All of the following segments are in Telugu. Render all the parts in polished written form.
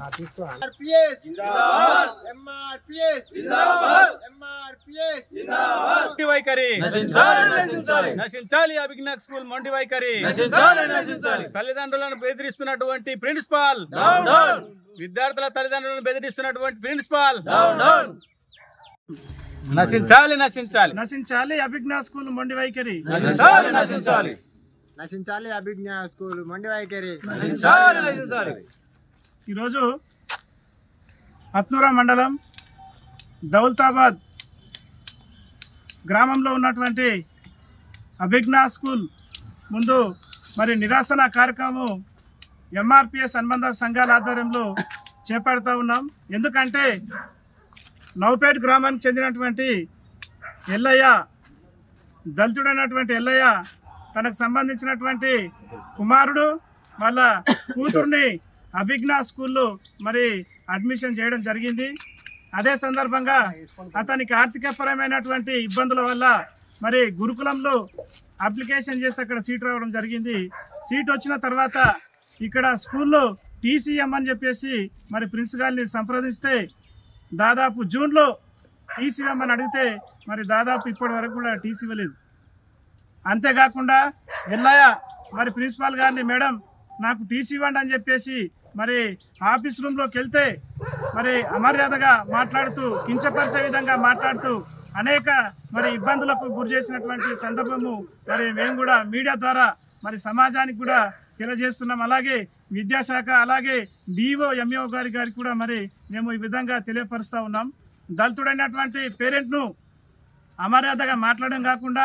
నశించాలి అభిజ్ఞా స్కూల్ మొండి వైఖరి, తల్లిదండ్రులను బెదిరిస్తున్నటువంటి ప్రిన్సిపాల్, విద్యార్థుల తల్లిదండ్రులను బెదిరిస్తున్నటువంటి ప్రిన్సిపాల్ నశించాలి నశించాలి నశించాలి అభిజ్ఞా స్కూల్ మొండి వైఖరి, నశించాలి నశించాలి నశించాలి అభిజ్ఞా స్కూల్ మొండి వైఖరి, నశించాలి నశించాలి. ఈరోజు హత్నూరా మండలం దౌలతాబాద్ గ్రామంలో ఉన్నటువంటి అభిజ్ఞా స్కూల్ ముందు మరి నిరాసన కార్యక్రమం ఎంఆర్పిఎస్ అనుబంధ సంఘాల ఆధ్వర్యంలో చేపడుతూ ఉన్నాం. ఎందుకంటే నౌపేట్ గ్రామానికి చెందినటువంటి ఎల్లయ్య, దళితుడైనటువంటి ఎల్లయ్య తనకు సంబంధించినటువంటి కుమారుడు వాళ్ళ కూతుర్ని అభిజ్ఞా స్కూల్లో మరి అడ్మిషన్ చేయడం జరిగింది. అదే సందర్భంగా అతనికి ఆర్థికపరమైనటువంటి ఇబ్బందుల వల్ల మరి గురుకులంలో అప్లికేషన్ చేసి అక్కడ సీట్ రావడం జరిగింది. సీట్ వచ్చిన తర్వాత ఇక్కడ స్కూల్లో టీసీ ఇమ్మని చెప్పేసి మరి ప్రిన్సిపాల్ని సంప్రదిస్తే దాదాపు జూన్లో టీసీ ఇవ్వమని అడిగితే మరి దాదాపు ఇప్పటి వరకు కూడా టీసీ ఇవ్వలేదు. అంతేకాకుండా ఎల్లయ్య మరి ప్రిన్సిపాల్ గారిని మేడం నాకు టీసీ ఇవ్వండి అని చెప్పేసి మరి ఆఫీస్ రూమ్లోకి వెళ్తే మరి అమర్యాదగా మాట్లాడుతూ, కించపరిచే విధంగా మాట్లాడుతూ అనేక మరి ఇబ్బందులకు గురి చేసినటువంటి సందర్భము మరి మేము కూడా మీడియా ద్వారా మరి సమాజానికి కూడా తెలియజేస్తున్నాం. అలాగే విద్యాశాఖ అలాగే డిఓ ఎంఈఓ గారికి కూడా మరి మేము ఈ విధంగా తెలియపరుస్తూ ఉన్నాం. దళితుడైనటువంటి పేరెంట్ను అమర్యాదగా మాట్లాడడం కాకుండా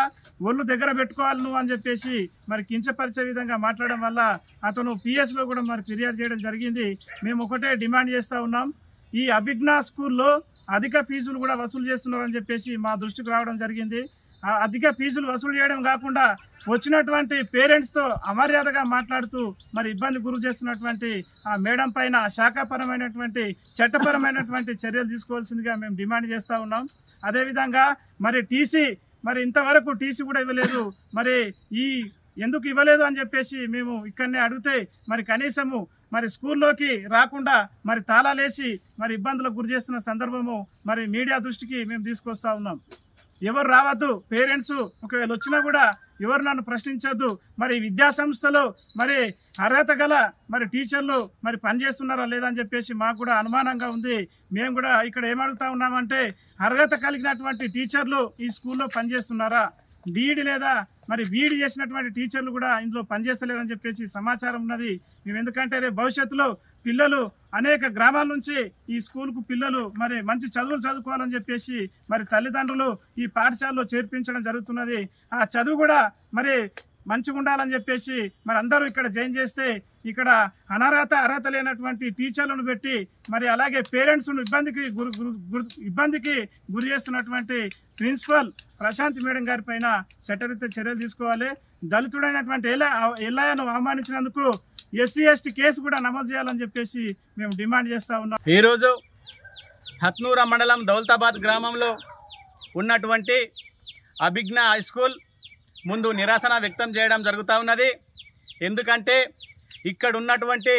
ఒళ్ళు దగ్గర పెట్టుకోవాలి నువ్వు అని చెప్పేసి మరి కించపరిచే విధంగా మాట్లాడడం వల్ల అతను పిఎస్లో కూడా మరి ఫిర్యాదు చేయడం జరిగింది. మేము ఒకటే డిమాండ్ చేస్తూ ఉన్నాం, ఈ అభిజ్ఞా స్కూల్లో అధిక ఫీజులు కూడా వసూలు చేస్తున్నారని చెప్పేసి మా దృష్టికి రావడం జరిగింది. ఆ అధిక ఫీజులు వసూలు చేయడం కాకుండా వచ్చినటువంటి పేరెంట్స్తో అమర్యాదగా మాట్లాడుతూ మరి ఇబ్బంది గురి చేస్తున్నటువంటి ఆ మేడం పైన శాఖాపరమైనటువంటి చట్టపరమైనటువంటి చర్యలు తీసుకోవాల్సిందిగా మేము డిమాండ్ చేస్తూ ఉన్నాం. అదేవిధంగా మరి టీసీ మరి ఇంతవరకు టీసీ కూడా ఇవ్వలేదు. మరి ఈ ఎందుకు ఇవ్వలేదు అని చెప్పేసి మేము ఇక్కడనే అడిగితే మరి కనీసము మరి స్కూల్లోకి రాకుండా మరి తాళాలేసి మరి ఇబ్బందులకు గురి చేస్తున్న సందర్భము మరి మీడియా దృష్టికి మేము తీసుకొస్తా ఉన్నాం. ఎవరు రావద్దు, పేరెంట్స్ ఒకవేళ వచ్చినా కూడా ఎవరు నన్ను ప్రశ్నించొద్దు. మరి విద్యా సంస్థలో మరి అర్హత గల మరి టీచర్లు మరి పనిచేస్తున్నారా లేదని చెప్పేసి మాకు కూడా అనుమానంగా ఉంది. మేము కూడా ఇక్కడ ఏమడుగుతా ఉన్నామంటే అర్హత కలిగినటువంటి టీచర్లు ఈ స్కూల్లో పనిచేస్తున్నారా, బీఈడి లేదా మరి బీఈడి చేసినటువంటి టీచర్లు కూడా ఇందులో పనిచేస్తలేరని చెప్పేసి సమాచారం ఉన్నది. మేము ఎందుకంటే రేపు భవిష్యత్తులో పిల్లలు అనేక గ్రామాల నుంచి ఈ స్కూల్కు పిల్లలు మరి మంచి చదువులు చదువుకోవాలని చెప్పేసి మరి తల్లిదండ్రులు ఈ పాఠశాలలో చేర్పించడం జరుగుతున్నది. ఆ చదువు కూడా మరి మంచిగా ఉండాలని చెప్పేసి మరి అందరూ ఇక్కడ జాయిన్ చేస్తే ఇక్కడ అర్హత లేనటువంటి టీచర్లను పెట్టి మరి అలాగే పేరెంట్స్ను ఇబ్బందికి గురి చేస్తున్నటువంటి ప్రిన్సిపల్ ప్రశాంత్ మేడం గారి పైన చట్టరీత్యా చర్యలు తీసుకోవాలి. దళితుడైనటువంటి ఎల్లయ్యను అవమానించినందుకు ఎస్సీ ఎస్టీ కేసు కూడా నమోదు చేయాలని చెప్పేసి మేము డిమాండ్ చేస్తూ ఉన్నాం. ఈరోజు హత్నూరా మండలం దౌలతాబాద్ గ్రామంలో ఉన్నటువంటి అభిజ్ఞా హై స్కూల్ ముందు నిరసన వ్యక్తం చేయడం జరుగుతూ ఉన్నది. ఎందుకంటే ఇక్కడ ఉన్నటువంటి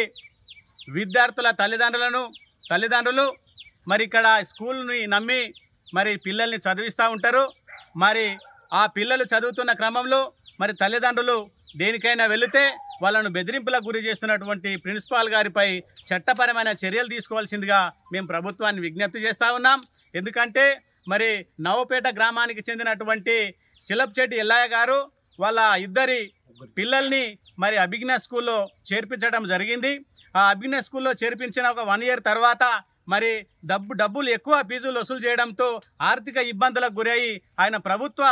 విద్యార్థుల తల్లిదండ్రులు మరి ఇక్కడ స్కూల్ని నమ్మి మరి పిల్లల్ని చదివిస్తూ ఉంటారు. మరి ఆ పిల్లలు చదువుతున్న క్రమంలో మరి తల్లిదండ్రులు దేనికైనా వెళితే వాళ్ళను బెదిరింపులకు గురి చేస్తున్నటువంటి ప్రిన్సిపాల్ గారిపై చట్టపరమైన చర్యలు తీసుకోవాల్సిందిగా మేము ప్రభుత్వాన్ని విజ్ఞప్తి చేస్తూ ఉన్నాం. ఎందుకంటే మరి నవపేట గ్రామానికి చెందినటువంటి చిలప్చెట్టి ఎల్లయ్య గారు వాళ్ళ ఇద్దరి పిల్లల్ని మరి అభిజ్ఞా స్కూల్లో చేర్పించడం జరిగింది. ఆ అభిజ్ఞా స్కూల్లో చేర్పించిన ఒక 1 year తర్వాత మరి డబ్బులు ఎక్కువ ఫీజులు వసూలు చేయడంతో ఆర్థిక ఇబ్బందులకు గురయ్యి ఆయన ప్రభుత్వ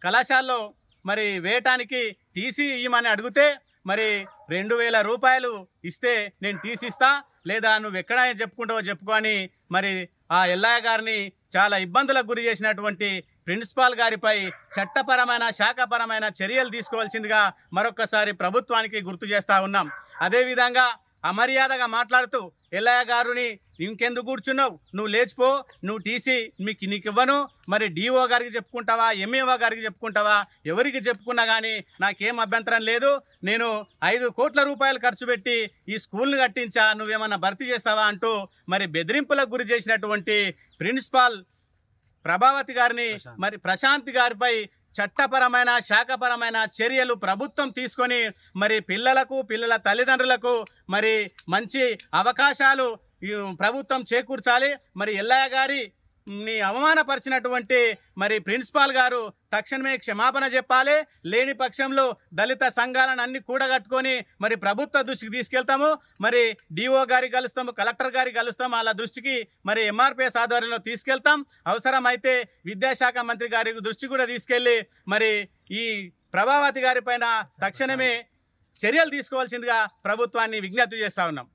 కళాశాలలో మరి వేయటానికి టీసీ ఇవ్వమని అడిగితే మరి 2000 రూపాయలు ఇస్తే నేను టీసీ ఇస్తా, లేదా నువ్వు ఎక్కడ చెప్పుకుంటావో చెప్పుకో అని మరి ఆ ఎల్లయ్య గారిని చాలా ఇబ్బందులకు గురి చేసినటువంటి ప్రిన్సిపాల్ గారిపై చట్టపరమైన శాఖపరమైన చర్యలు తీసుకోవాల్సిందిగా మరొకసారి ప్రభుత్వానికి గుర్తు చేస్తూ ఉన్నాం. అదేవిధంగా అమర్యాదగా మాట్లాడుతూ ఎల్లయ్య గారిని ఇంకెందుకు కూర్చున్నావు, నువ్వు లేచిపో, నువ్వు టీసీ నీకు ఇవ్వను, మరి డిఓ గారికి చెప్పుకుంటావా, ఎంఈఓ గారికి చెప్పుకుంటావా, ఎవరికి చెప్పుకున్నా కానీ నాకేం అభ్యంతరం లేదు, నేను 5 కోట్ల రూపాయలు ఖర్చు పెట్టి ఈ స్కూల్ని కట్టించా, నువ్వేమన్నా భర్తీ చేస్తావా అంటూ మరి బెదిరింపులకు గురి చేసినటువంటి ప్రిన్సిపాల్ ప్రభావతి గారిని మరి ప్రశాంత్ గారిపై చట్టపరమైన శాఖపరమైన చర్యలు ప్రభుత్వం తీసుకొని మరి పిల్లల తల్లిదండ్రులకు మరి మంచి అవకాశాలు ప్రభుత్వం చేకూర్చాలి. మరి ఎల్లయ్య గారిని అవమానపరిచినటువంటి మరి ప్రిన్సిపాల్ గారు తక్షణమే క్షమాపణ చెప్పాలి. లేని పక్షంలో దళిత సంఘాలను అన్ని కూడగట్టుకొని మరి ప్రభుత్వ దృష్టికి తీసుకెళ్తాము. మరి డిఓ గారికి కలుస్తాము, కలెక్టర్ గారికి కలుస్తాము, వాళ్ళ దృష్టికి మరి ఎంఆర్పిఎస్ ఆధ్వర్యంలో తీసుకెళ్తాం. అవసరమైతే విద్యాశాఖ మంత్రి గారి దృష్టి కూడా తీసుకెళ్ళి మరి ఈ ప్రభావతి గారి పైన తక్షణమే చర్యలు తీసుకోవాల్సిందిగా ప్రభుత్వాన్ని విజ్ఞప్తి చేస్తా ఉన్నాం.